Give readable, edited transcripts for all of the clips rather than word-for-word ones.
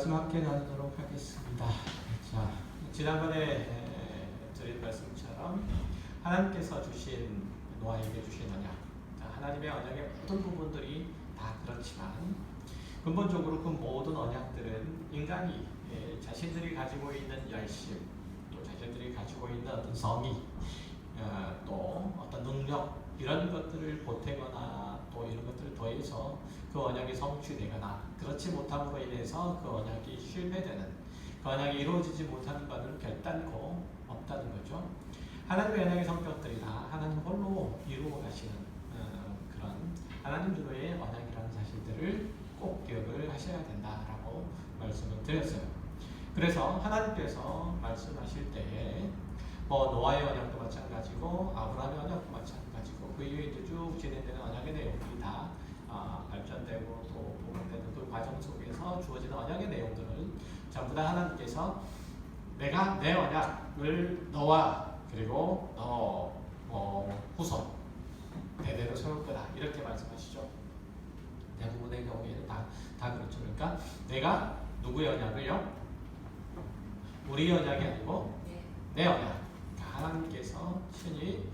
말씀 함께 나누도록 하겠습니다. 자, 지난번에 드린 말씀처럼 하나님께서 주신 노아에게 주신 언약, 하나님의 언약의 모든 부분들이 다 그렇지만 근본적으로 그 모든 언약들은 인간이 자신들이 가지고 있는 열심, 또 자신들이 가지고 있는 어떤 성의, 또 어떤 능력 이런 것들을 보태거나 또 이런 것들을 더해서 그 언약이 성취되거나 그렇지 못함으로 인해서 그 언약이 실패되는, 그 언약이 이루어지지 못하는 것은 결단코 없다는 거죠. 하나님의 언약의 성격들이나 하나님 홀로 이루어 가시는 그런 하나님 주도의 언약이라는 사실들을 꼭 기억을 하셔야 된다라고 말씀을 드렸어요. 그래서 하나님께서 말씀하실 때에 노아의 언약도 마찬가지고 아브라함의 언약도 마찬가지고 그 이후에 이제 쭉 진행되는 언약의 내용들이 다 발전되고 또 복원되는 그 과정 속에서 주어지는 언약의 내용들을 전부 다 하나님께서 내가 내 언약을 너와 그리고 너 후손 대대로 세울 거다 이렇게 말씀하시죠. 대부분의 경우에는 다 그렇죠. 그러니까 내가 누구의 언약을요? 우리 언약이 아니고 내 언약. 하나님께서 신이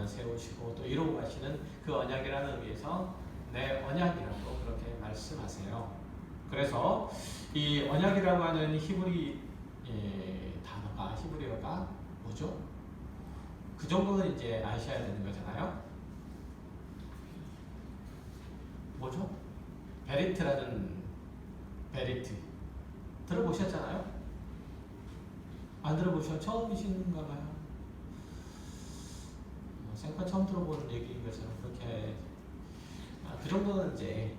세우시고 또 이루어 가시는 그 언약이라는 의미에서 내 언약이라고 그렇게 말씀하세요. 그래서 이 언약이라고 하는 히브리 단어가, 히브리어가 뭐죠? 그 정도는 이제 아셔야 되는 거잖아요. 뭐죠? 베리트라는 베리트 들어보셨잖아요? 안 들어보셔? 처음이신가 봐요. 생판 처음 들어보는 얘기인 것처럼 그렇게 그 정도는 이제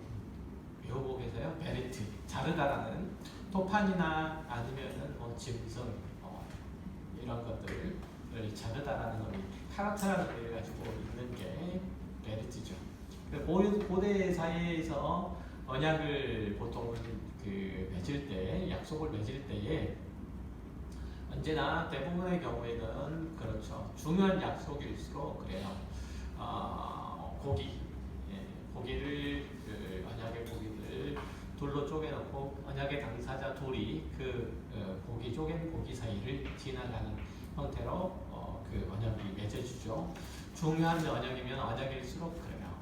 외우고 계세요. 베리트, 자르다라는 토판이나 아니면은 짐승 이런 것들을 자르다라는 의미, 카라타라는 의미를 가지고 있는 게 베리트죠. 고대 사회에서 언약을 보통 맺을 때, 약속을 맺을 때에 언제나 대부분의 경우에는 그렇죠. 중요한 약속일수록 그래요. 고기를 언약의 고기를 둘로 쪼개놓고 언약의 당사자 둘이 고기 쪼갠 고기 사이를 지나가는 형태로 그 언약이 맺어지죠. 중요한 언약이면 언약일수록 그래요.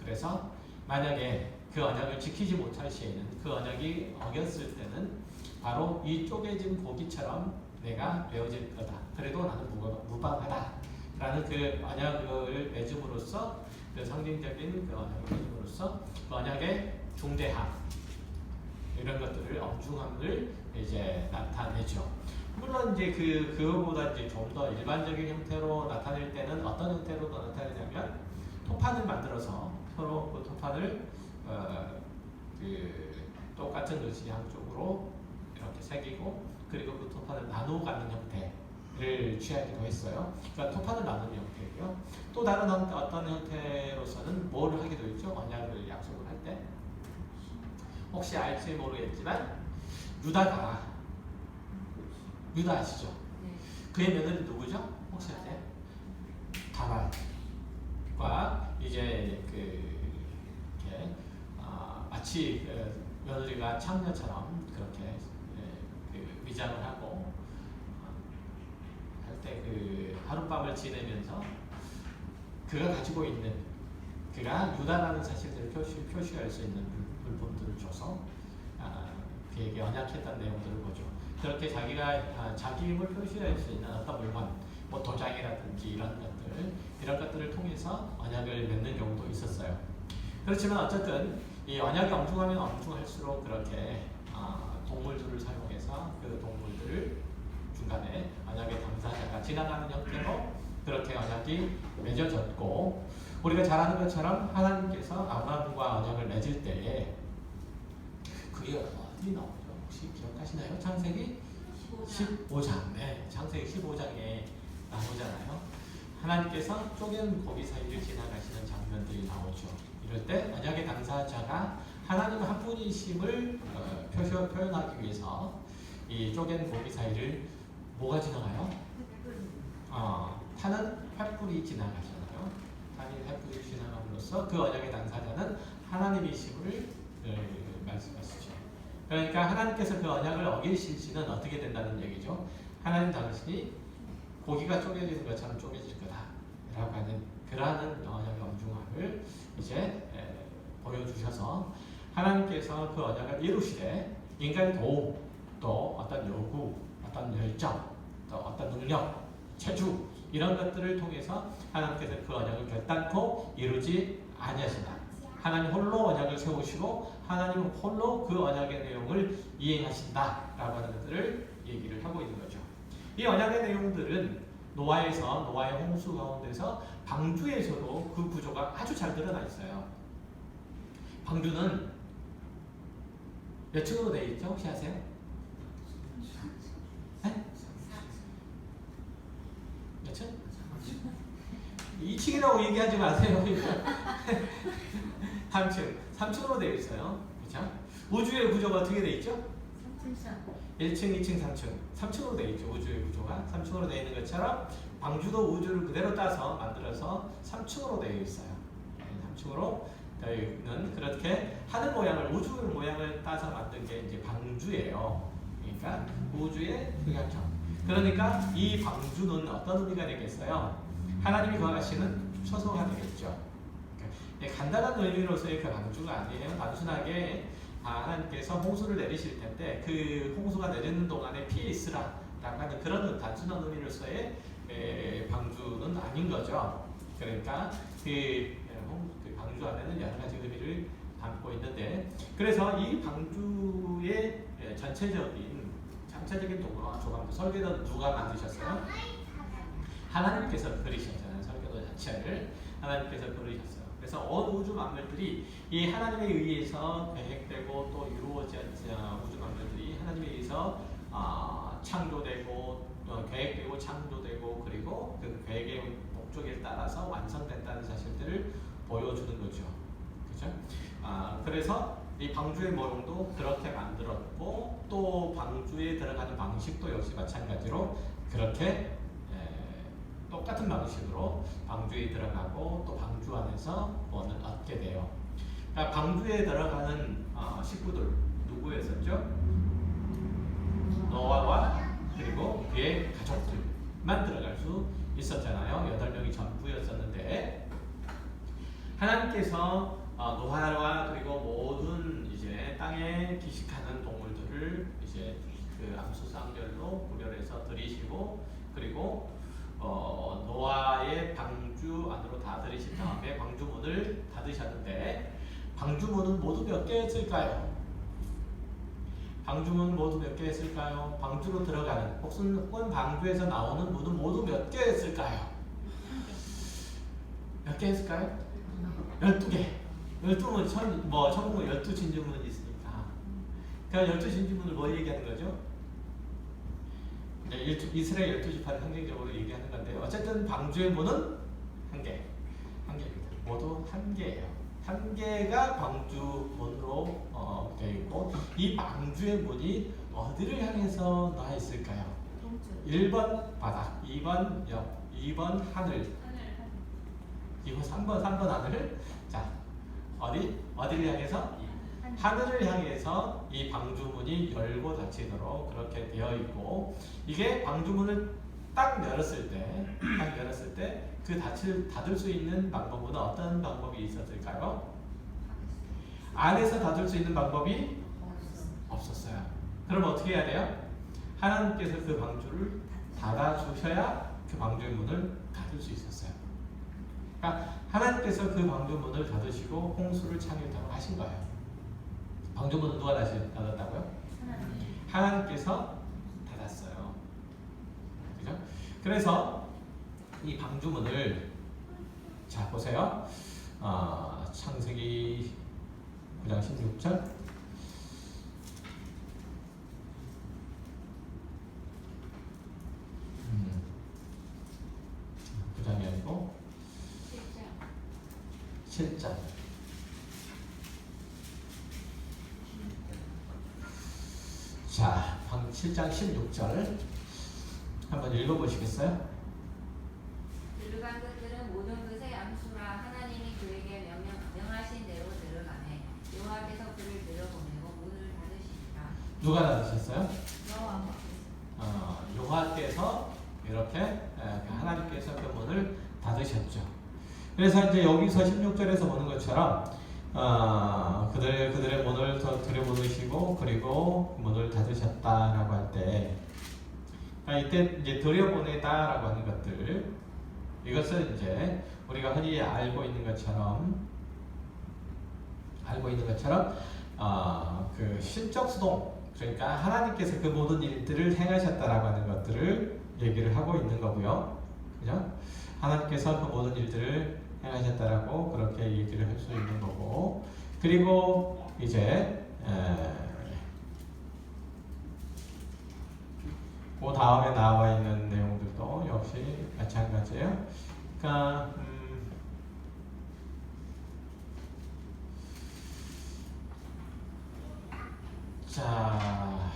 그래서 만약에 그 언약을 지키지 못할 시에는 그 언약이 어겼을 때는 바로 이 쪼개진 고기처럼 내가 되어질 거다. 그래도 나는 무방하다. 라는 그 언약을 맺음으로써 그 상징적인 그 언약을 맺음으로써 그 언약의 중대함 이런 것들을 엄중함을 이제 나타내죠. 물론 이제 그거보다 이제 좀 더 일반적인 형태로 나타낼 때는 어떤 형태로 나타내냐면 토판을 만들어서 서로 그 토판을 똑같은 글씨 양쪽으로 이렇게 새기고 그리고 그 토판을 나누어가는 형태를 취하기도 했어요. 그러니까 토판을 나누는 형태고요. 또 다른 어떤 형태로서는 뭘 하기도 했죠? 언약을 약속을 할 때. 혹시 알지 모르겠지만 유다 아시죠? 네. 그의 며느리 누구죠? 혹시 아세요? 다말과 이제 이렇게 마치 며느리가 창녀처럼 그렇게 위장을 하고 할 때 하룻밤을 지내면서 그가 가지고 있는 그가 유다라는 사실들을 표시할 수 있는 물품들을 줘서 그에게 언약했던 내용들을 보죠. 그렇게 자기가 자기 힘을 표시할 수 있는 어떤 물건, 도장이라든지 이런 것들을 통해서 언약을 맺는 경우도 있었어요. 그렇지만 어쨌든 이 언약이 엄중하면 엄중할수록 그렇게 동물들을 사용해서 그 동물들을 중간에 언약의 당사자가 지나가는 형태로 그렇게 언약이 맺어졌고, 우리가 잘 아는 것처럼 하나님께서 아브라함과 언약을 맺을 때에 그게 어디 나오죠? 혹시 기억하시나요? 창세기 15장. 네, 창세기 15장에 나오잖아요. 하나님께서 쪼갠 고기 사이를 지나가시는 장면들이 나오죠. 이럴 때 언약의 당사자가 하나님 한 분이심을 표현하기 위해서 이 쪼갠 고기 사이를 뭐가 지나가요? 타는 횃불이 지나가잖아요. 타는 횃불이 지나감으로써 그 언약의 당사자는 하나님이심을 말씀하시죠. 그러니까 하나님께서 그 언약을 어기실지는 어떻게 된다는 얘기죠. 하나님 당신이 고기가 쪼개지는 것처럼 쪼개질 거다라고 하는 그러한 언약의 엄중함을 이제 보여주셔서 하나님께서 그 언약을 이루시되 인간의 도움, 또 어떤 요구, 어떤 열정, 또 어떤 능력, 체주 이런 것들을 통해서 하나님께서 그 언약을 결단코 이루지 아니하신다. 하나님 홀로 언약을 세우시고 하나님 홀로 그 언약의 내용을 이행하신다라고 하는 것들을 얘기를 하고 있는 거죠. 이 언약의 내용들은 노아의 홍수 가운데서 방주에서도 그 구조가 아주 잘 드러나 있어요. 방주는 몇 층으로 되어 있죠? 혹시 아세요? 네? 몇 층? 2층이라고 얘기하지 마세요. 3층으로 되어 있어요. 그렇죠? 우주의 구조가 어떻게 되어 있죠? 1층, 2층, 3층. 3층으로 되어 있죠. 우주의 구조가 3층으로 되어 있는 것처럼 방주도 우주를 그대로 따서 만들어서 3층으로 되어 있어요. 3층으로 되어 있는 그렇게 하늘 모양을 우주 모양을 따서 만든 게 이제 방주예요. 그러니까 우주의 흑암형. 그러니까 이 방주는 어떤 의미가 되겠어요? 하나님이 거하시는 처소가 되겠죠. 그러니까 간단한 의미로서의 그 방주가 아니에요. 단순하게 하나님께서 홍수를 내리실 텐데 그 홍수가 내리는 동안에 피해 있으라 라고 하는 그런 단순한 의미로서의 방주는 아닌 거죠. 그러니까 그 방주 안에는 여러 가지 의미를 담고 있는데 그래서 이 방주의 전체적인 동화 조감도 설계도 누가 만드셨어요? 하나님께서 그리셨잖아요. 설계도 자체를 하나님께서 그리셨어요. 그래서 온 우주 만물들이 이 하나님에 의해서 계획되고 또 이루어진 우주 만물들이 하나님에 의해서 창조되고 계획되고 창조되고 그리고 그 계획의 목적에 따라서 완성된다는 사실들을 보여주는 거죠. 그렇죠? 그래서 이 방주의 모형도 그렇게 만들었고 또 방주에 들어가는 방식도 역시 마찬가지로 그렇게 똑같은 방식으로 방주에 들어가고 또 방주 안에서 뭐는 얻게 돼요. 그러니까 방주에 들어가는 식구들 누구였었죠? 노아와 그리고 그의 가족들만 들어갈 수 있었잖아요. 8명이 전부였었는데 하나님께서 노아와 그리고 모든 이제 땅에 기식하는 동물들을 이제 그 암수상별로 구별해서 들이시고 그리고 노아의 방주 안으로 다 들이신 다음에 방주문을 닫으셨는데 방주문은 모두 몇 개였을까요? 방주문 모두 몇 개였을까요? 방주로 들어가는 혹은 방주에서 나오는 문은 모두 몇 개였을까요? 몇 개였을까요? 12개. 12문, 천국은 12진주문이 있으니까. 그러니까 12진주문을 뭐 얘기하는 거죠? 이스라엘 12지파를 상징적으로 얘기하는 건데 어쨌든 방주의 문은 한 개입니다. 모두 한 개예요. 한 개가 방주 문으로 되어 있고 이 방주의 문이 어디를 향해서 나와 있을까요? 1번 바닥, 2번 옆, 2번 하늘, 이거 3번 하늘. 자, 어디를 향해서? 하늘을 향해서 이 방주문이 열고 닫히도록 그렇게 되어 있고 이게 방주문을 딱 열었을 때 그 닫을 수 있는 방법은 어떤 방법이 있었을까요? 안에서 닫을 수 있는 방법이 없었어요. 그럼 어떻게 해야 돼요? 하나님께서 그 방주를 닫아주셔야 그 방주의 문을 닫을 수 있었어요. 그러니까 하나님께서 그 방주문을 닫으시고 홍수를 창조하도록 하신 거예요. 방주문은 누가 닫았다고요? 하나님께서 닫았어요. 그죠? 그래서 이 방주문을 자 보세요. 창세기 9장 16절. 9장이 아니고 7장. 자, 7장 16절 한번 읽어보시겠어요? 들어간 것들은 모든 것의 암수라 하나님이 그에게 명하신 대로 들어가매 여호와께서 그를 들어보내고 문을 닫으시니라. 누가 닫으셨어요? 여호와. 여호와께서 이렇게 하나님께서 그 문을 닫으셨죠. 그래서 이제 여기서 16절에서 보는 것처럼 그들의 문을 더 들여보내시고 그리고 문을 닫으셨다라고 할 때 이때 이제 들여보내다라고 하는 것들 이것은 이제 우리가 흔히 알고 있는 것처럼 그 신적 수동 그러니까 하나님께서 그 모든 일들을 행하셨다라고 하는 것들을 얘기를 하고 있는 거고요. 그죠? 하나님께서 그 모든 일들을 행하셨다라고 그렇게 얘기를 할 수 있는 거고 그리고 이제 그 다음에 나와 있는 내용들도 역시 마찬가지예요. 그러니까 자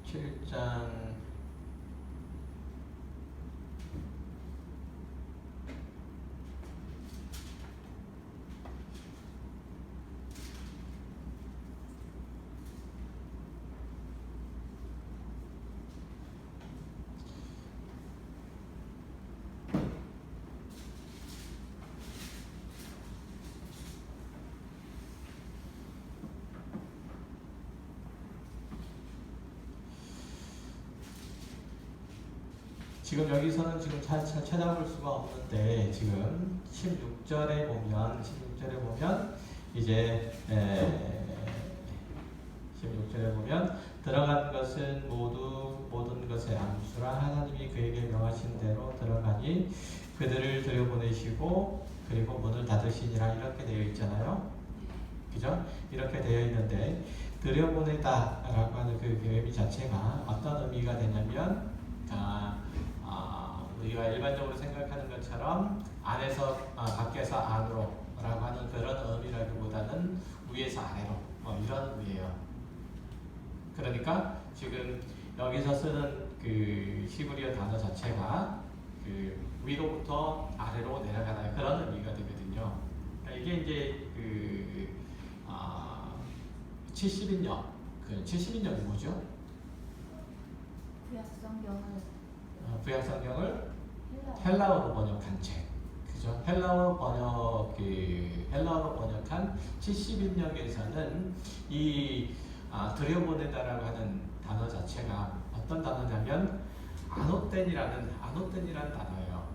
7장 지금 여기서는 지금 찾아볼 수가 없는데 지금 16절에 보면 이제 16절에 보면 들어간 것은 모든 것의 암수라 하나님이 그에게 명하신 대로 들어가니 그들을 들여보내시고 그리고 문을 닫으시니라 이렇게 되어 있잖아요. 그죠? 이렇게 되어 있는데 들여보내다라고 하는 그 의미 자체가 어떤 의미가 되냐면 우리가 일반적으로 생각하는 것처럼 안에서 밖에서 안으로라고 하는 그런 의미라기보다는 위에서 아래로 이런 의미예요. 그러니까 지금 여기서 쓰는 그 히브리어 단어 자체가 그 위로부터 아래로 내려가는 그런 의미가 되거든요. 그러니까 이게 이제 그 70인역 그 70인역이 뭐죠? 구약성경을 헬라어로 번역한 책, 그죠? 헬라어로 번역한 70인역에서는 이 들여보내다라고 하는 단어 자체가 어떤 단어냐면 아노텐이라는 단어예요.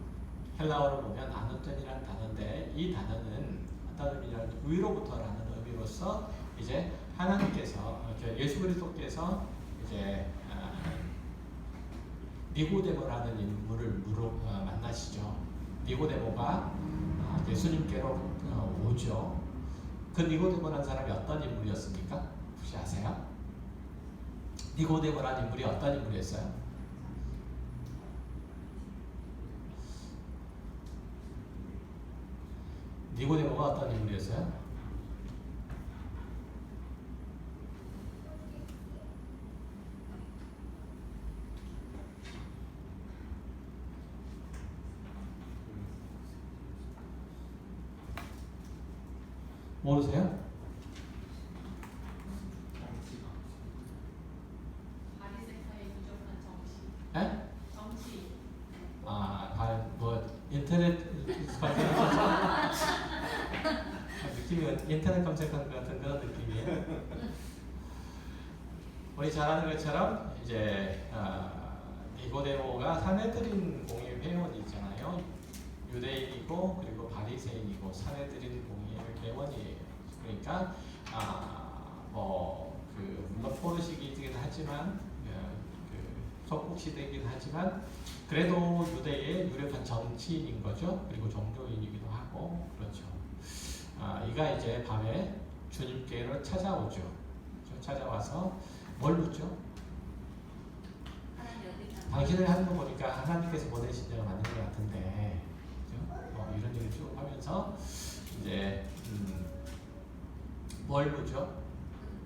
헬라어로 보면 아노텐이라는 단어인데 이 단어는 어떤 의미냐면 위로부터라는 의미로서 이제 하나님께서 예수 그리스도께서 이제 니고데모라는 인물을 만나시죠. 니고데모가 예수님께로 오죠. 그 니고데모라는 사람이 어떤 인물이었습니까? 혹시 아세요? 니고데모라는 인물이 어떤 인물이었어요? 니고데모가 어떤 인물이었어요? 모르세요? 바리새파의 부족한 정치. 에? 정치. 뭐 인터넷 검색하셨죠? 느낌이 인터넷 검색하는 것 같은 그런 느낌이에요. 우리 잘 아는 것처럼 이제 니고데모가 사내들인 공의 회원이 있잖아요. 유대인이고 그리고 바리새인이고 사내들인 공의 회원이에요. 그러니까 물론 포르식이긴 하지만 석국시대이긴 하지만 그래도 유대의 유력한 정치인인 거죠. 그리고 종교인이기도 하고 그렇죠. 이가 이제 밤에 주님께로 찾아오죠. 찾아와서 뭘 묻죠? 당신을 하는 거 보니까 하나님께서 보내신 자가 맞는 것 같은데, 그죠? 이런 얘기를 쭉 하면서 이제 뭘 묻죠?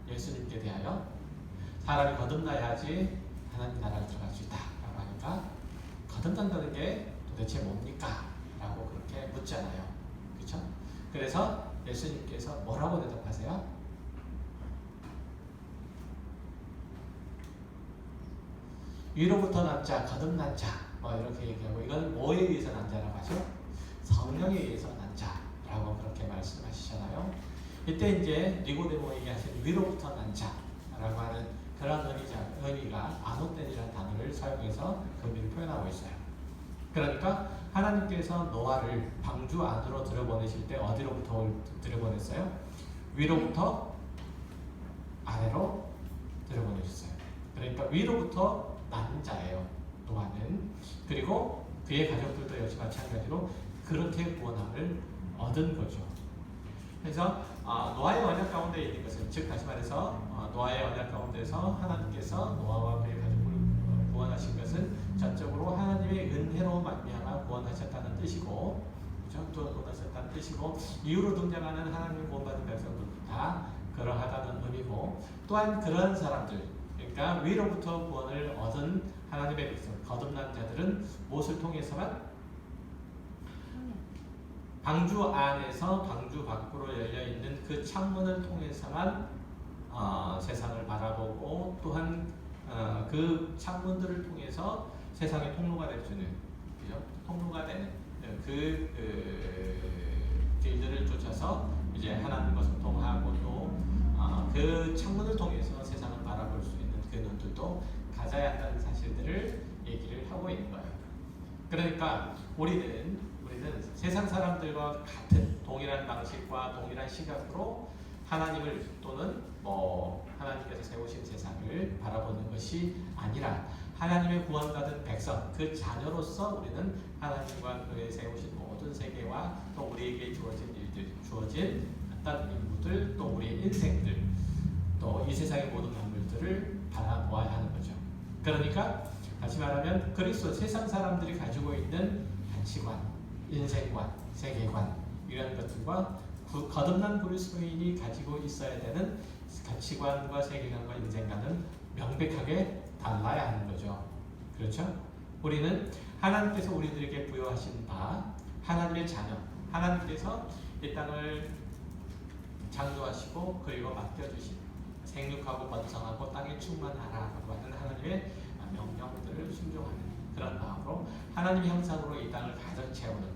예수님께 대하여 사람이 거듭나야지 하나님 나라를 들어갈 수 있다라고 하니까 거듭난다는 게 도대체 뭡니까? 라고 그렇게 묻잖아요. 그죠? 그렇죠? 그래서 예수님께서 뭐라고 대답하세요? 위로부터 난 자, 거듭난 자, 뭐 이렇게 얘기하고, 이건 뭐에 의해서 난 자라고 하죠? 성령에 의해서 난 자라고 그렇게 말씀하시잖아요. 이때 이제 니고데모에게 하신 위로부터 난 자라고 하는 그런 의미가 아노텐이라는 단어를 사용해서 그 의미를 표현하고 있어요. 그러니까 하나님께서 노아를 방주 안으로 들여보내실 때 어디로부터 들여보냈어요? 위로부터 아래로 들여보내셨어요. 그러니까 위로부터 난 자예요, 노아는. 그리고 그의 가족들도 역시 마찬가지로 그렇게 구원함을 얻은 거죠. 그래서 노아의 언약 가운데 있는 것은, 즉 다시 말해서 노아의 언약 가운데서 하나님께서 노아와 그의 가족을 구원하신 것은 전적으로 하나님의 은혜로 말미암아 구원하셨다는 뜻이고, 그렇죠? 구원하셨다는 뜻이고, 이후로 등장하는 하나님의 구원받은 백성들도 다 그러하다는 의미고, 또한 그러한 사람들, 그러니까 위로부터 구원을 얻은 하나님의 백성, 거듭난 자들은 무엇을 통해서만? 방주 안에서 방주 밖으로 열려있는 그 창문을 통해서만 세상을 바라보고, 또한 그 창문들을 통해서 세상의 통로가 될 수 있는, 그죠? 통로가 되는 길들을 쫓아서 이제 하나님과 소통하고, 또 그 창문을 통해서 세상을 바라볼 수 있는 그 눈들도 가져야 한다는 사실들을 얘기를 하고 있는 거예요. 그러니까 우리는 세상 사람들과 같은 동일한 방식과 동일한 시각으로 하나님을, 또는 하나님께서 세우신 세상을 바라보는 것이 아니라, 하나님의 구원받은 백성, 그 자녀로서 우리는 하나님과 그의 세우신 모든 세계와 또 우리에게 주어진 일들, 주어진 어떤 인물들, 또 우리의 인생들, 또 이 세상의 모든 만물들을 바라보아야 하는 거죠. 그러니까 다시 말하면 그리스도, 세상 사람들이 가지고 있는 가치관, 인생관, 세계관, 이런 것들과 거듭난 그리스도인이 가지고 있어야 되는 가치관과 세계관과 인생관은 명백하게 달라야 하는 거죠. 그렇죠? 우리는 하나님께서 우리들에게 부여하신 바, 하나님의 자녀, 하나님께서 이 땅을 창조하시고 그리고 맡겨주신, 생육하고 번성하고 땅에 충만하라고 하는 하나님의 명령들을 순종하는 그런 마음으로 하나님의 형상으로 이 땅을 가득 채우는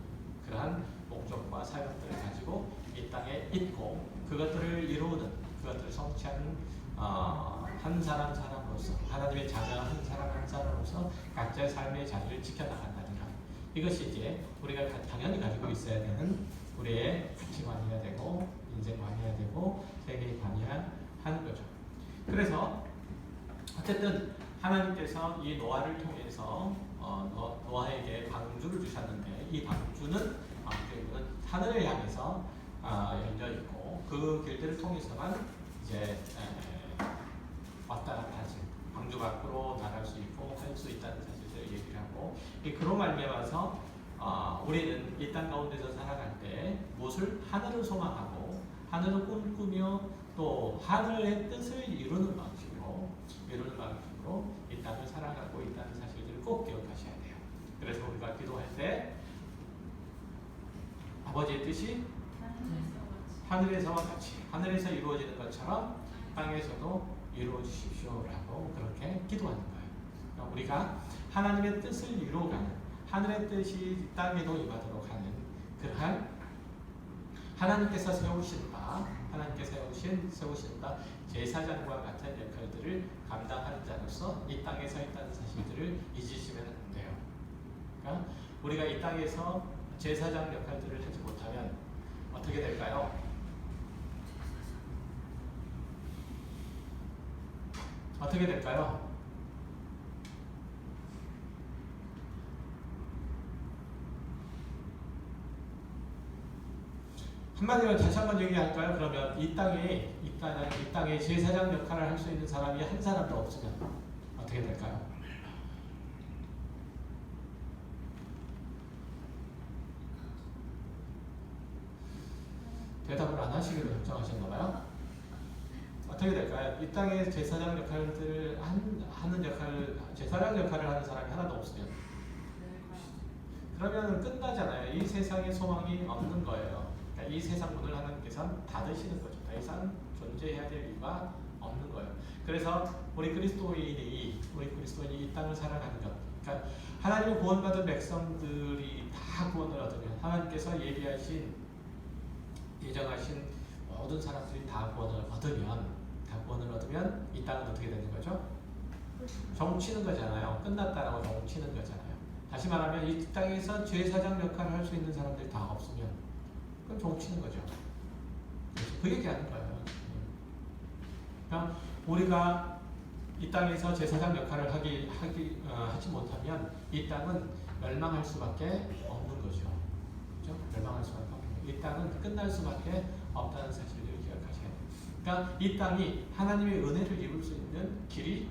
그러한 목적과 사역들을 가지고 이 땅에 있고, 그것들을 이루는, 그것들을 성취하는 한 사람으로서, 하나님의 자녀 한 사람으로서 각자의 삶의 자리를 지켜나간다는 것, 이것이 이제 우리가 당연히 가지고 있어야 되는 우리의 가치관이어야 되고, 인생관이어야 되고, 세계관이어야 하는 거죠. 그래서 어쨌든 하나님께서 이 노아를 통해서 노아에게 방주를 주셨는데, 이 방주는 결국은 하늘을 향해서 열려 있고, 그 길들을 통해서만 이제 왔다 갔다 하지, 방주 밖으로 나갈 수 있고 할 수 있다는 사실을 얘기를 하고, 그로 말미암아서 우리는 이 땅 가운데서 살아갈 때 무엇을? 하늘을 소망하고 하늘을 꿈꾸며 또 하늘의 뜻을 이루는 방식으로 이 땅을 살아가고 있다는 사실들을 꼭 기억하셔야 돼요. 그래서 우리가 기도할 때 아버지의 뜻이 하늘에서와 같이, 하늘에서 이루어지는 것처럼 땅에서도 이루어 주십시오라고 그렇게 기도하는 거예요. 그러니까 우리가 하나님의 뜻을 이루어가는, 하늘의 뜻이 땅에도 임하도록 하는 그러한 하나님께서 세우신 바, 세우신 바 제사장과 같은 역할들을 감당하는 자로서 이 땅에 서 있다는 사실들을 잊으시면 안 돼요. 그러니까 우리가 이 땅에서 제사장 역할들을 하지 못하면 어떻게 될까요? 어떻게 될까요? 한마디로 다시 한번 얘기할까요? 그러면 이 땅에 제사장 역할을 할 수 있는 사람이 한 사람도 없으면 어떻게 될까요? 대답을 안 하시기로 결정하셨나봐요? 어떻게 될까요? 이 땅에 제사장 역할들을 제사장 역할을 하는 사람이 하나도 없으면, 그러면 끝나잖아요. 이 세상에 소망이 없는 거예요. 이 세상 문을 하나님께서는 닫으시는 거죠. 더 이상 존재해야 될 이유가 없는 거예요. 그래서 우리 그리스도인이 이 땅을 살아가는 것, 그러니까 하나님의 구원받은 백성들이 다 구원을 얻으면 하나님께서 예정하신 모든 사람들이 다 구원을 얻으면 이 땅은 어떻게 되는 거죠? 정치는 거잖아요. 끝났다라고 정치는 거잖아요. 다시 말하면 이 땅에서 제사장 역할을 할 수 있는 사람들이 다 없으면 그건 정치는 거죠. 그 얘기하는 거예요. 그러니까 우리가 이 땅에서 제사장 역할을 하지 못하면 이 땅은 멸망할 수밖에 없는 거죠. 그렇죠? 멸망할 수밖에 없는 거죠. 이 땅은 끝날 수밖에 없다는 사실을 기억하셔야 돼요. 그러니까 이 땅이 하나님의 은혜를 입을 수 있는 길이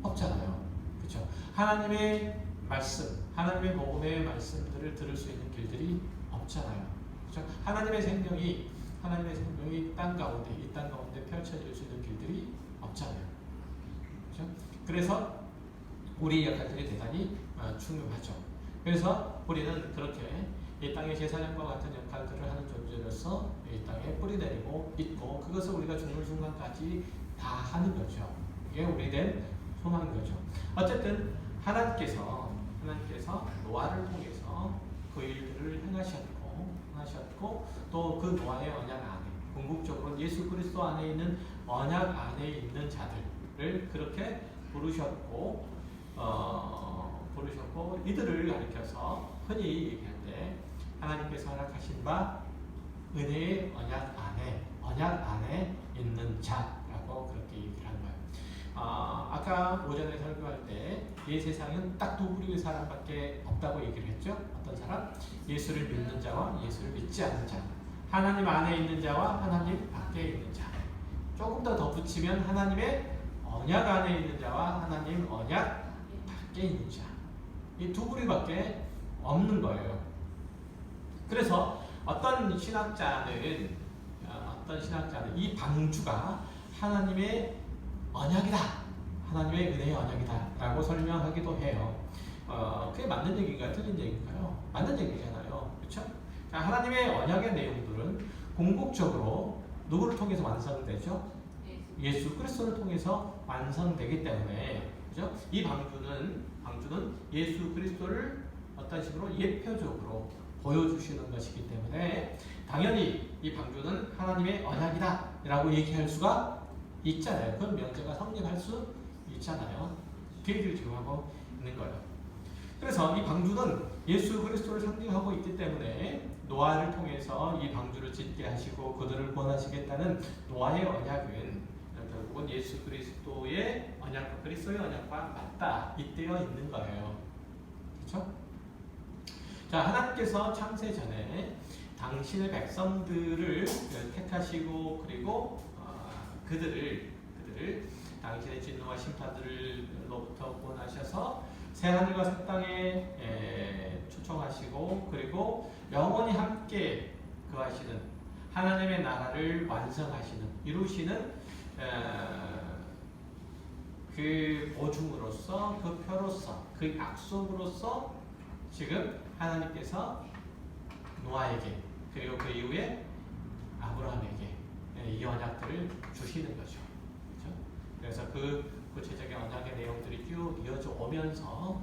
없잖아요. 그렇죠? 하나님의 말씀, 하나님의 복음의 말씀들을 들을 수 있는 길들이 없잖아요. 그렇죠? 하나님의 생명이 이 땅 가운데 펼쳐질 수 있는 길들이 없잖아요. 그렇죠? 그래서 우리 역할들이 대단히 중요하죠. 그래서 우리는 그렇게 이 땅의 제사장과 같은 역할들을 하는 존재로서 이 땅에 뿌리내리고 있고 그것을 우리가 죽는 순간까지 다 하는 거죠. 이게 우리된 소망인 거죠. 어쨌든 하나님께서 노아를 통해서 그 일들을 행하셨고 또 그 노아의 언약 안에 궁극적으로 예수 그리스도 안에 있는 언약 안에 있는 자들을 그렇게 부르셨고 이들을 가리켜서 흔히 얘기할 때 하나님께서 허락하신 바 은혜의 언약 안에 있는 자라고 그렇게 얘기를 하는 거예요. 아까 오전에 설교할 때 이 세상은 딱 두 부류의 사람밖에 없다고 얘기를 했죠. 어떤 사람? 예수를 믿는 자와 예수를 믿지 않는 자. 하나님 안에 있는 자와 하나님 밖에 있는 자. 조금 더 덧붙이면 하나님의 언약 안에 있는 자와 하나님 언약 밖에 있는 자. 이 두 부류밖에 없는 거예요. 그래서 어떤 신학자는 이 방주가 하나님의 언약이다. 하나님의 은혜의 언약이다 라고 설명하기도 해요. 그게 맞는 얘기인가요? 틀린 얘기인가요? 맞는 얘기잖아요. 그렇죠? 하나님의 언약의 내용들은 궁극적으로 누구를 통해서 완성되죠? 예수 그리스도를 통해서 완성되기 때문에 그렇죠? 이 방주는 예수 그리스도를 어떤 식으로 예표적으로 보여주시는 것이기 때문에 당연히 이 방주는 하나님의 언약이다 라고 얘기할 수가 있잖아요. 그건 명제가 성립할 수 있잖아요. 그 얘기를 지금 하고 있는 거예요. 그래서 이 방주는 예수 그리스도를 상징하고 있기 때문에 노아를 통해서 이 방주를 짓게 하시고 그들을 구원하시겠다는 노아의 언약은 결국은 예수 그리스도의 언약과 그리스도의 언약과 맞닿아 있되어 있는 거예요. 그렇죠? 자, 하나님께서 창세 전에 당신의 백성들을 택하시고 그리고 그들을 당신의 진노와 심판들로부터 구원하셔서 새하늘과 새 땅에 초청하시고 그리고 영원히 함께 거하시는 하나님의 나라를 이루시는 그 보증으로서 그 표로서 그 약속으로서 지금 하나님께서 노아에게 그리고 그 이후에 아브라함에게 이 언약들을 주시는 거죠. 그렇죠? 그래서 그 구체적인 언약의 내용들이 쭉 이어져 오면서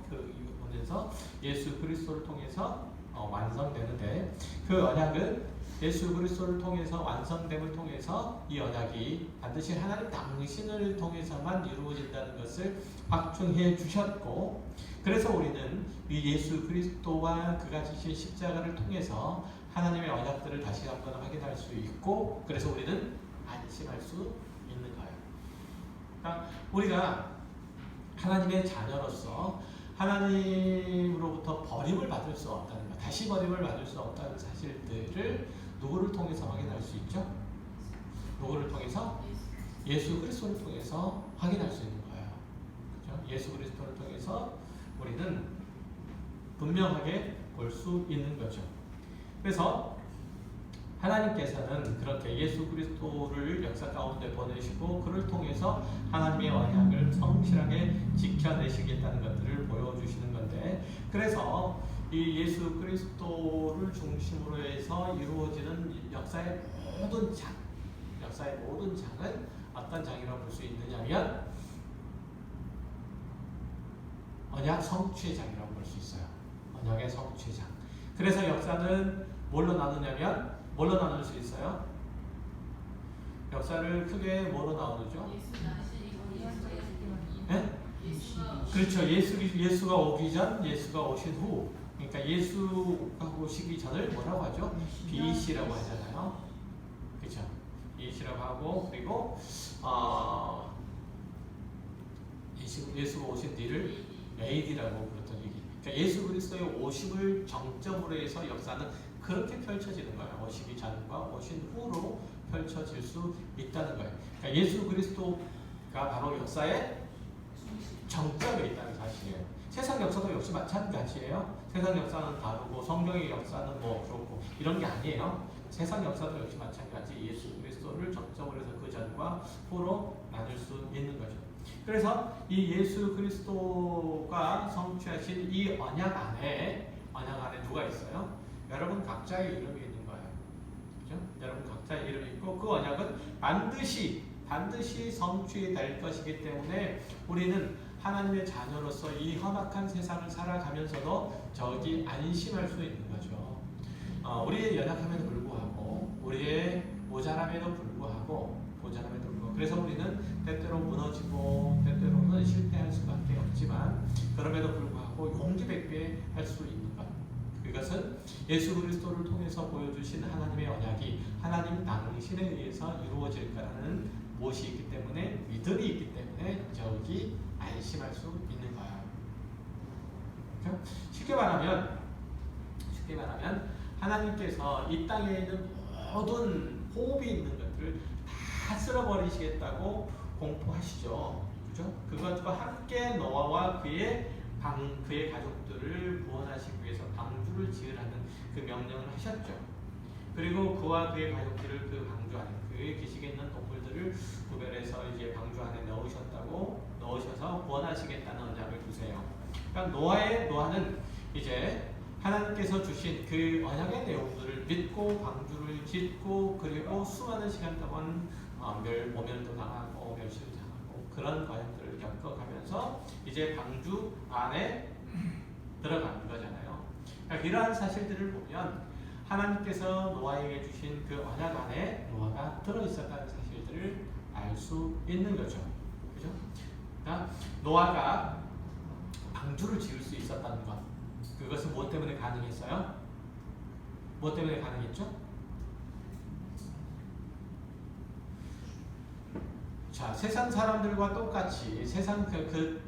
예수 그리스도를 통해서 완성되는데 그 언약은 예수 그리스도를 통해서 완성됨을 통해서 이 언약이 반드시 하나님 당신을 통해서만 이루어진다는 것을 확증해 주셨고 그래서 우리는 이 예수 그리스도와 그가 지신 십자가를 통해서 하나님의 언약들을 다시 한번 확인할 수 있고 그래서 우리는 안심할 수 있는 거예요. 그러니까 우리가 하나님의 자녀로서 하나님으로부터 버림을 받을 수 없다는 것, 다시 버림을 받을 수 없다는 사실들을 누구를 통해서 확인할 수 있죠? 누구를 통해서? 예수 그리스도를 통해서 확인할 수 있는 거예요. 그렇죠? 예수 그리스도를 통해서 우리는 분명하게 볼 수 있는 거죠. 그래서 하나님께서는 그렇게 예수 그리스도를 역사 가운데 보내시고 그를 통해서 하나님의 언약을 성실하게 지켜내시겠다는 것들을 보여주시는 건데 그래서 이 예수 그리스도를 중심으로 해서 이루어지는 역사의 모든 장을 어떤 장이라고 볼 수 있느냐면 언약 성취의 장이라고 볼 수 있어요. 언약의 성취의 장. 그래서 역사는 뭘로 나누냐면 뭘로 나눌 수 있어요? 역사를 크게 뭐로 나누죠? 네? 그렇죠. 예수가 오기 전, 예수가 오신 후. 그러니까 예수가 오시기 전을 뭐라고 하죠? BC라고 하잖아요. 그렇죠. BC라고 하고 그리고 예수가 오신 뒤를 AD라고 부르던 얘기. 그러니까 예수 그리스도의 오심을 정점으로 해서 역사는 그렇게 펼쳐지는 거예요. 오시기 전과 오신 후로 펼쳐질 수 있다는 거예요. 그러니까 예수 그리스도가 바로 역사의 정점에 있다는 사실이에요. 세상 역사도 역시 마찬가지예요. 세상 역사는 다르고 성경의 역사는 뭐 그렇고 이런 게 아니에요. 세상 역사도 역시 마찬가지. 예수 그리스도를 정점으로 해서 그 전과 후로 나눌 수 있는 거죠. 그래서 이 예수 그리스도가 성취하신 이 언약 안에 누가 있어요? 여러분 각자의 이름이 있는 거예요. 그죠? 여러분 각자의 이름이 있고 그 언약은 반드시 성취될 것이기 때문에 우리는 하나님의 자녀로서 이 험악한 세상을 살아가면서도 저기 안심할 수 있는 거죠. 우리의 연약함에도 불구하고 우리의 모자람에도 불구하고 그래서 우리는 때때로 무너지고 때때로는 실패할 수밖에 없지만 그럼에도 불구하고 용기백배 할 수 있는 것. 그것은 예수 그리스도를 통해서 보여주신 하나님의 언약이 하나님 당신에 의해서 이루어질 거라는 무엇이 있기 때문에 믿음이 있기 때문에 저기 안심할 수 있는 거야. 그렇죠? 쉽게 말하면 하나님께서 이 땅에 있는 모든 호흡이 있는 것들을 다 쓸어버리시겠다고 공포하시죠. 그죠? 그것과 함께 노아와 그의 가족들을 구원하시기 위해서 방주를 지으라는 그 명령을 하셨죠. 그리고 그와 그의 가족들을 그 방주 안에 그의 기식에 있는 동물들을 구별해서 이제 방주 안에 넣으셔서 구원하시겠다는 언약을 두세요. 그러니까 노아는 이제 하나님께서 주신 그 언약의 내용들을 믿고 방주를 짓고 그리고 수많은 시간 동안 모멸도 당하고 멸시도 당하고 그런 과정들을 겪어가면서 이제 방주 안에 들어가는 거잖아요. 그러니까 이러한 사실들을 보면 하나님께서 노아에게 주신 그 언약 안에 노아가 들어있었다는 사실들을 알 수 있는 거죠. 그죠? 그러니까 노아가 방주를 지을 수 있었다는 것. 그것은 무엇 때문에 가능했어요? 무엇 때문에 가능했죠? 자, 세상 사람들과 똑같이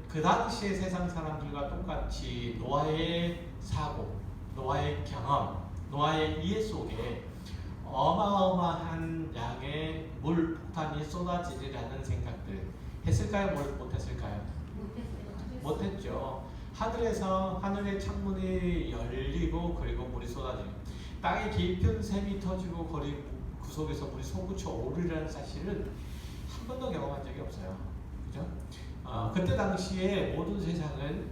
그 당시의 세상 사람들과 똑같이 노아의 사고, 노아의 경험, 노아의 이해 속에 어마어마한 양의 물 폭탄이 쏟아지리라는 생각들 했을까요? 못했을까요? 못했죠. 하늘의 창문이 열리고 그리고 물이 쏟아지고 땅에 깊은 샘이 터지고 그리고 그 속에서 물이 솟구쳐 오르라는 사실은 한 번도 경험한 적이 없어요. 그죠? 그때 당시에 모든 세상은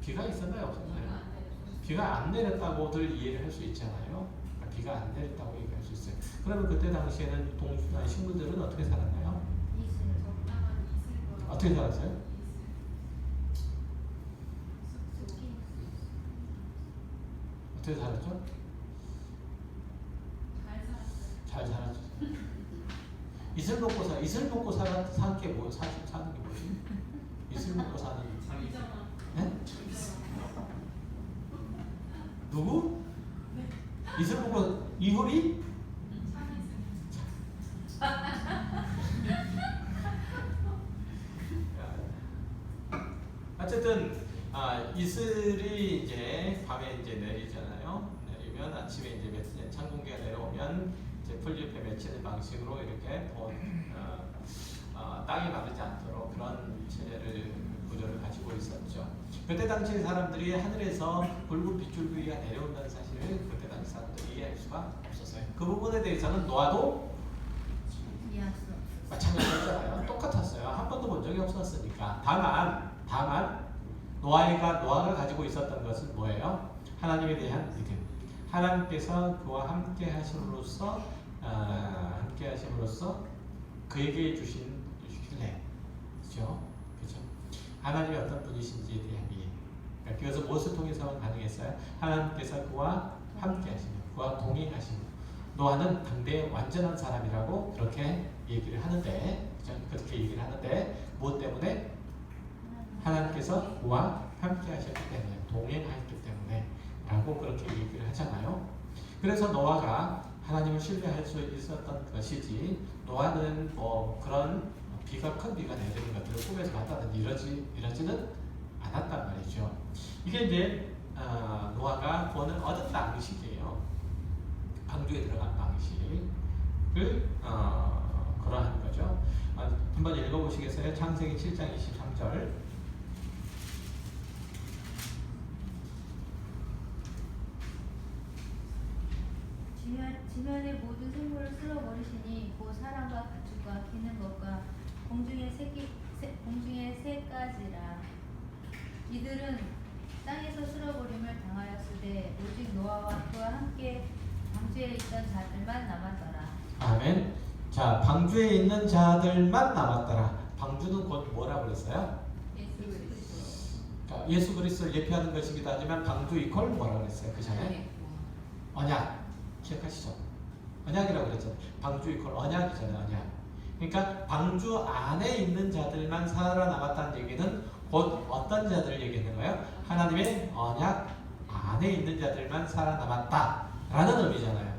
비가 있었나요? 없었나요? 비가 안 내렸다고들 이해를 할 수 있잖아요. 그러니까 비가 안 내렸다고 얘기할 수 있어요. 그러면 그때 당시에는 식물들은 어떻게 살았나요? 어떻게 살았어요? 어떻게 살았죠? 잘 살았죠. 이슬 먹고 사는 게 뭐지? 이슬 먹고 사는 네? 누구? 이슬 먹고 이효리? 어쨌든 이슬이 이제 밤에 이제 내리잖아요. 내리면 아침에 이제 찬 공기가 내려오면 이제 풀잎에 맺히는 방식으로 이렇게 땅이 마르지 않도록 그런 구조를 가지고 있었죠. 그때 당시 사람들이 하늘에서 붉은 빗줄기가 내려온다는 사실을 그때 당시 사람들이 이해할 수가 없었어요. 그 부분에 대해서는 노아도 마찬가지였잖아요. 똑같았어요. 한 번도 본 적이 없었으니까. 다만 노아가 가지고 있었던 것은 뭐예요? 하나님에 대한 믿음. 하나님께서 그와 함께 하심으로써 그에게 주신 신뢰, 그렇죠? 그렇죠? 하나님이 어떤 분이신지에 대한 이해. 그러니까 그것을 무엇을 통해서만 가능했어요? 하나님께서 그와 함께 하시며, 그와 동행하시며, 노아는 당대의 완전한 사람이라고 그렇게 얘기를 하는데, 그렇죠? 그렇게 얘기를 하는데, 무엇 때문에? 하나님께서 그와 함께 하셨기 때문에, 동행하였기 때문에, 라고 그렇게 얘기를 하잖아요. 그래서 노아가 하나님을 신뢰할 수 있었던 것이지, 노아는 뭐 그런 큰 비가 내리는 것들을 꿈에서 봤다든지 이러지는 않았단 말이죠. 이게 이제 노아가 구원을 얻은 방식이에요. 방주에 들어간 방식을 그러한 거죠. 한번 읽어보시겠어요? 창세기 7장 23절. 지면의 모든 생물을 쓸어버리시니 곧 사람과 가축과 기는 것과 공중의 새까지라. 이들은 땅에서 쓸어버림을 당하였으되 오직 노아와 그와 함께 방주에 있던 자들만 남았더라. 아멘. 자, 방주에 있는 자들만 남았더라. 방주는 곧 뭐라고 그랬어요? 예수 그리스도를 예표하는 것이기도 하지만 방주 이퀄 뭐라고 그랬어요? 그 전에? 언약. 기억하시죠? 언약이라고 그랬죠. 방주 이퀄 언약이잖아요. 언약. 그러니까 방주 안에 있는 자들만 살아남았다는 얘기는 곧 어떤 자들을 얘기하는 거예요? 하나님의 언약 안에 있는 자들만 살아남았다라는 의미잖아요.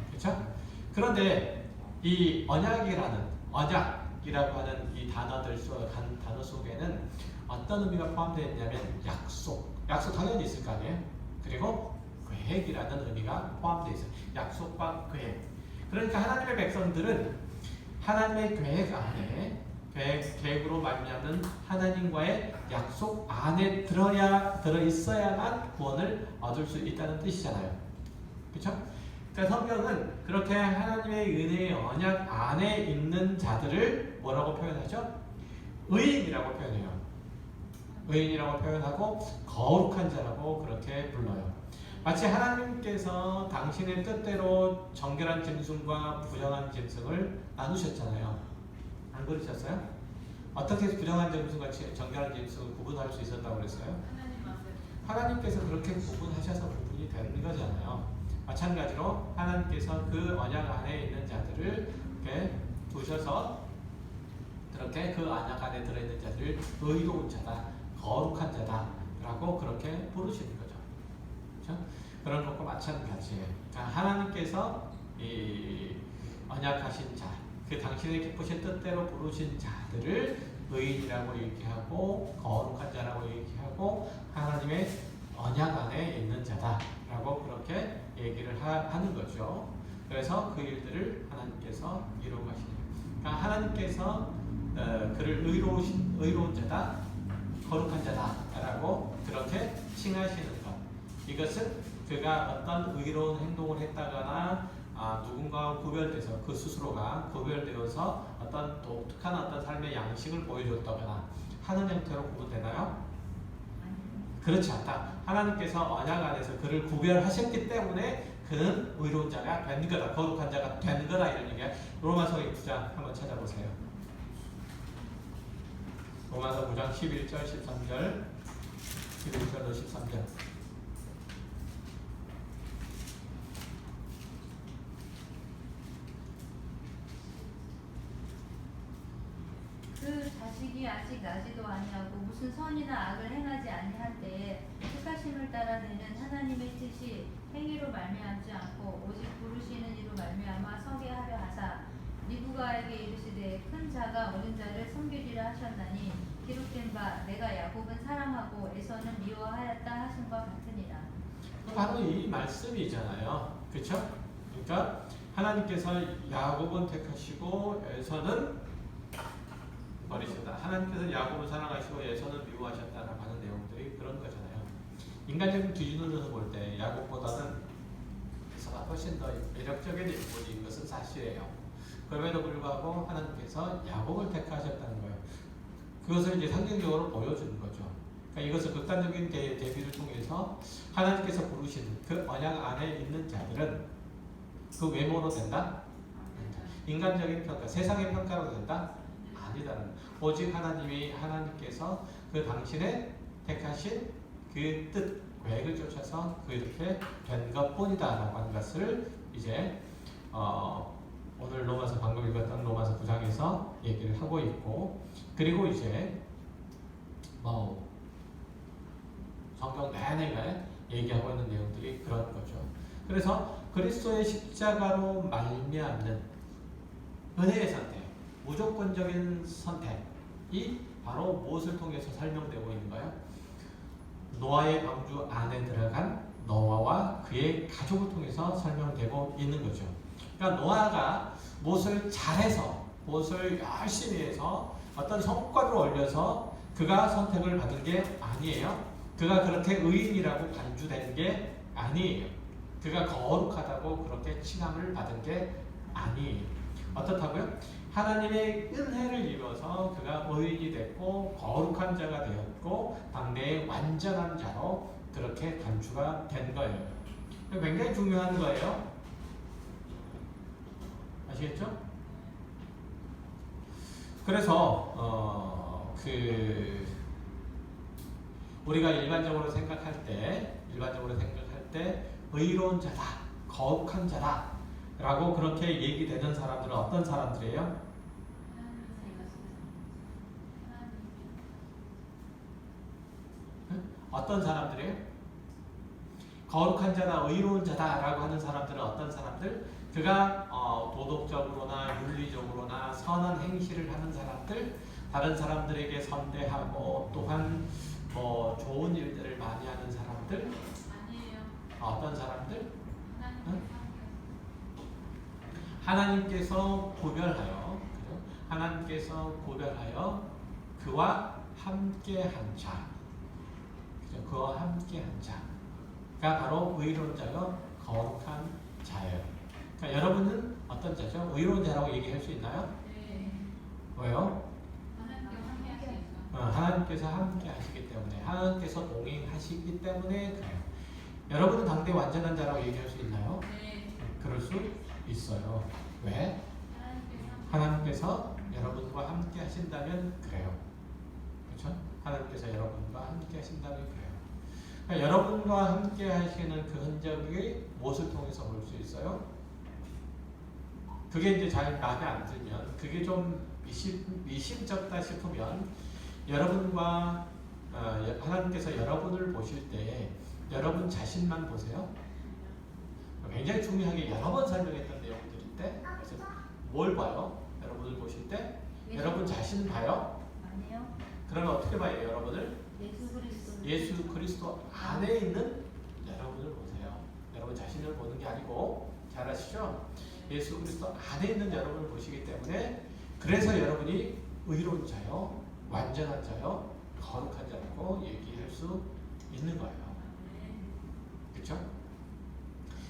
그렇죠? 그런데 이 언약이라고 하는 이 단어 속에는 어떤 의미가 포함되어 있냐면 약속 당연히 있을 거 아니에요? 그리고 계획이라는 의미가 포함되어 있어요. 약속과 계획. 그러니까 하나님의 백성들은 하나님의 계획 안에 계획으로 말미암는 하나님과의 약속 안에 들어있어야만 구원을 얻을 수 있다는 뜻이잖아요. 그렇죠? 그러니까 성경은 그렇게 하나님의 은혜의 언약 안에 있는 자들을 뭐라고 표현하죠? 의인이라고 표현해요. 의인이라고 표현하고 거룩한 자라고 그렇게 불러요. 마치 하나님께서 당신의 뜻대로 정결한 짐승과 부정한 짐승을 나누셨잖아요. 안 그러셨어요? 어떻게 부정한 짐승과 정결한 짐승을 구분할 수 있었다고 그랬어요? 하나님께서 그렇게 구분하셔서 구분이 되는 거잖아요. 마찬가지로 하나님께서 그 언약 안에 있는 자들을 이렇게 두셔서 그렇게 그 언약 안에 들어있는 자들을 의로운 자다, 거룩한 자다라고 그렇게 부르시는 거죠. 그렇죠? 그런 것과 마찬가지예요. 그러니까 하나님께서 이 언약하신 자, 그 당신의 기쁘신 뜻대로 부르신 자들을 의인이라고 얘기하고 거룩한 자라고 얘기하고 하나님의 언약 안에 있는 자다라고 그렇게 얘기를 하는 거죠. 그래서 그 일들을 하나님께서 이루어 가시는 거예요. 그러니까 하나님께서 그를 의로운 자다, 거룩한 자다라고 그렇게 칭하시는 것. 이것은 그가 어떤 의로운 행동을 했다거나 누군가와 구별돼서 그 스스로가 구별되어서 어떤 독특한 어떤 삶의 양식을 보여줬다거나 하는 형태로 구분되나요? 그렇지 않다. 하나님께서 언약 안에서 그를 구별하셨기 때문에 그는 의로운 자가 된 거다. 거룩한 자가 된 거다. 이런 얘기야. 로마서 9장 한번 찾아보세요. 로마서 9장 11절 13절 11절로 13절. 그 자식이 아직 나지도 아니하고 무슨 선이나 악을 행하지 아니할 때에 택하심을 따라 되는 하나님의 뜻이 행위로 말미암지 않고 오직 부르시는 이로 말미암아 서게 하려 하사 리브가에게 이르시되 큰 자가 어린 자를 섬기리라 하셨나니 기록된 바 내가 야곱은 사랑하고 에서는 미워하였다 하신과 같으니라. 바로 이 말씀이잖아요. 그렇죠? 그러니까 하나님께서 야곱은 택하시고 에서는 버리셨다. 하나님께서 야곱을 사랑하시고 에서는 미워하셨다라고 하는 내용들이 그런 거잖아요. 인간적인 기준으로서 볼 때 야곱보다는 에서가 훨씬 더 매력적인 인물인 것은 사실이에요. 그럼에도 불구하고 하나님께서 야곱을 택하셨다는 거예요. 그것을 이제 상징적으로 보여주는 거죠. 그러니까 이것을 극단적인 대비를 통해서 하나님께서 부르신 그 언약 안에 있는 자들은 그 외모로 된다? 인간적인 평가, 세상의 평가로 된다? 아니다는. 오직 하나님께서 그 당신의 택하신 그 뜻, 계획을 쫓아서 그렇게 된 것뿐이다라고 하는 것을 이제 오늘 로마서 방금 읽었던 로마서 9장에서 얘기를 하고 있고, 그리고 이제 성경 내내 얘기하고 있는 내용들이 그런 거죠. 그래서 그리스도의 십자가로 말미암는 은혜의 선택, 무조건적인 선택이 바로 무엇을 통해서 설명되고 있는가요? 노아의 방주 안에 들어간 노아와 그의 가족을 통해서 설명되고 있는 거죠. 그러니까 노아가 무엇을 잘해서, 무엇을 열심히 해서 어떤 성과를 올려서 그가 선택을 받은 게 아니에요. 그가 그렇게 의인이라고 간주된 게 아니에요. 그가 거룩하다고 그렇게 칭함을 받은 게 아니에요. 어떻다고요? 하나님의 은혜를 입어서 그가 의인이 됐고 거룩한 자가 되었고 당대의 완전한 자로 그렇게 간주가 된 거예요. 굉장히 중요한 거예요. 아시겠죠? 그래서 우리가 일반적으로 생각할 때 의로운 자다, 거룩한 자다 라고 그렇게 얘기되는 사람들은 어떤 사람들이에요? 어떤 사람들이에요? 거룩한 자다, 의로운 자다 라고 하는 사람들은 어떤 사람들? 그가 도덕적으로나 윤리적으로나 선한 행실을 하는 사람들, 다른 사람들에게 선대하고 또한 좋은 일들을 많이 하는 사람들. 아니에요. 어떤 사람들? 하나님께서 하나님께서 구별하여, 그죠? 하나님께서 구별하여 그와 함께한 자, 그죠? 그와 함께한 자가 바로 의로운 자요, 거룩한 자예요. 그러니까 여러분은 어떤 자죠? 의로운 자라고 얘기할 수 있나요? 네. 왜요? 하나님께서 함께 하시니까. 하나님께서 함께 하시기 때문에, 하나님께서 동행하시기 때문에 그래요. 여러분은 당대 완전한 자라고 얘기할 수 있나요? 네. 그럴 수 있어요. 왜? 하나님께서 여러분과 함께 하신다면 그래요. 그렇죠? 하나님께서 여러분과 함께 하신다면 그래요. 그러니까 여러분과 함께 하시는 그 흔적이 무엇을 통해서 볼 수 있어요? 그게 이제 잘 마음에 안 들면, 그게 좀 미심쩍다 싶으면 여러분과 하나님께서 여러분을 보실 때 여러분 자신만 보세요. 굉장히 중요하게 여러 번 설명했던 내용들인데, 그래서 뭘 봐요? 여러분을 보실 때 여러분 자신 봐요? 아니요. 그러면 어떻게 봐요? 여러분을? 예수 그리스도. 예수 그리스도 안에 있는 여러분을 보세요. 여러분 자신을 보는 게 아니고, 잘 아시죠? 예수 그리스도 안에 있는 여러분을 보시기 때문에, 그래서 여러분이 의로운 자요, 완전한 자요, 거룩한 자라고 얘기할 수 있는 거예요. 그렇죠?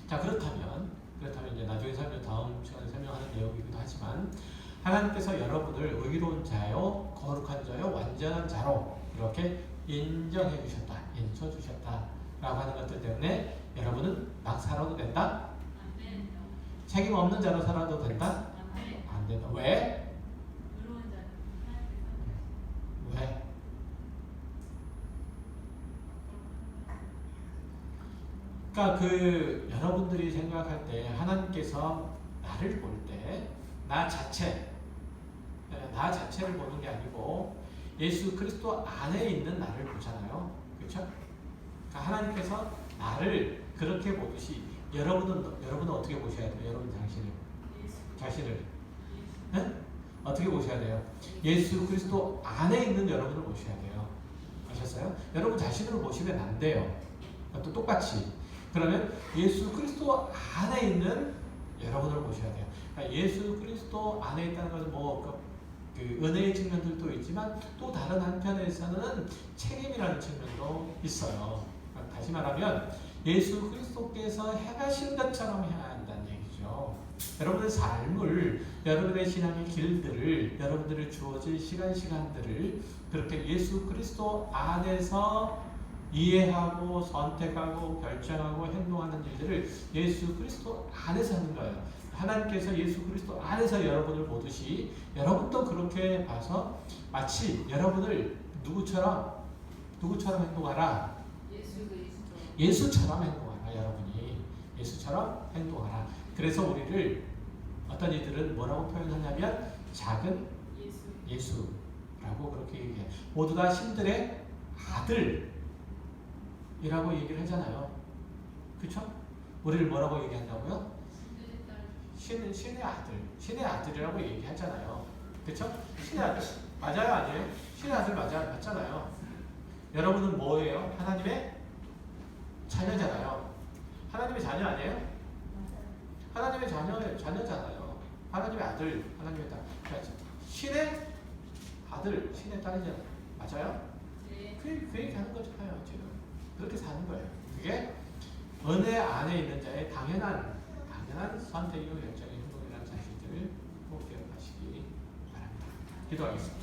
자, 그렇다면 이제 나중에 다음 시간에 설명하는 내용이기도 하지만, 하나님께서 여러분을 의로운 자요, 거룩한 자요, 완전한 자로 이렇게 인정해 주셨다, 인쳐 주셨다라고 하는 것들 때문에 여러분은 막 살아도 된다? 안 된다. 책임 없는 자로 살아도 된다? 안 돼. 안 된다. 왜? 의로운 자는 하나님께서 왜? 그러니까 여러분들이 생각할 때 하나님께서 나를 볼 때 나 자체를 보는 게 아니고 예수 그리스도 안에 있는 나를 보잖아요. 그렇죠? 그러니까 하나님께서 나를 그렇게 보듯이 여러분은 어떻게 보셔야 돼요? 여러분 자신을 네? 어떻게 보셔야 돼요? 예수 그리스도 안에 있는 여러분을 보셔야 돼요. 아셨어요? 여러분 자신을 보시면 안 돼요. 또 똑같이. 그러면 예수 그리스도 안에 있는 여러분을 보셔야 돼요. 그러니까 예수 그리스도 안에 있다는 것은 그 은혜의 측면들도 있지만, 또 다른 한편에서는 책임이라는 측면도 있어요. 그러니까 다시 말하면 예수 그리스도께서 행하신 것처럼 해야 한다는 얘기죠. 여러분의 삶을, 여러분의 신앙의 길들을, 여러분들을 주어질 시간들을 그렇게 예수 그리스도 안에서 이해하고 선택하고 결정하고 행동하는 일들을 예수 그리스도 안에서 하는 거예요. 하나님께서 예수 그리스도 안에서 여러분을 보듯이 여러분도 그렇게 봐서 마치 여러분을 누구처럼 행동하라. 예수 그리스도. 예수처럼 행동하라. 여러분이 예수처럼 행동하라. 그래서 우리를 어떤 이들은 뭐라고 표현하냐면 작은 예수. 예수라고 그렇게 얘기해요. 모두 다 신들의 아들이라고 얘기를 하잖아요. 그렇죠? 우리를 뭐라고 얘기한다고요? 신의 아들, 신의 아들이라고 얘기하잖아요. 그렇죠? 신의 아들 맞아요, 아니에요? 신의 아들 맞잖아요. 여러분은 뭐예요? 하나님의 자녀잖아요. 하나님의 자녀 아니에요? 하나님의 자녀잖아요. 하나님의 아들, 하나님의 딸. 그러니까 신의 아들, 신의 딸이잖아요. 맞아요? 네. 그 얘기하는 거잖아요. 지금 그렇게 사는 거예요. 그게 은혜 안에 있는 자의 당연한 선택이고 결정의 행동이라는 사실들을 꼭 기억하시기 바랍니다. 기도하겠습니다.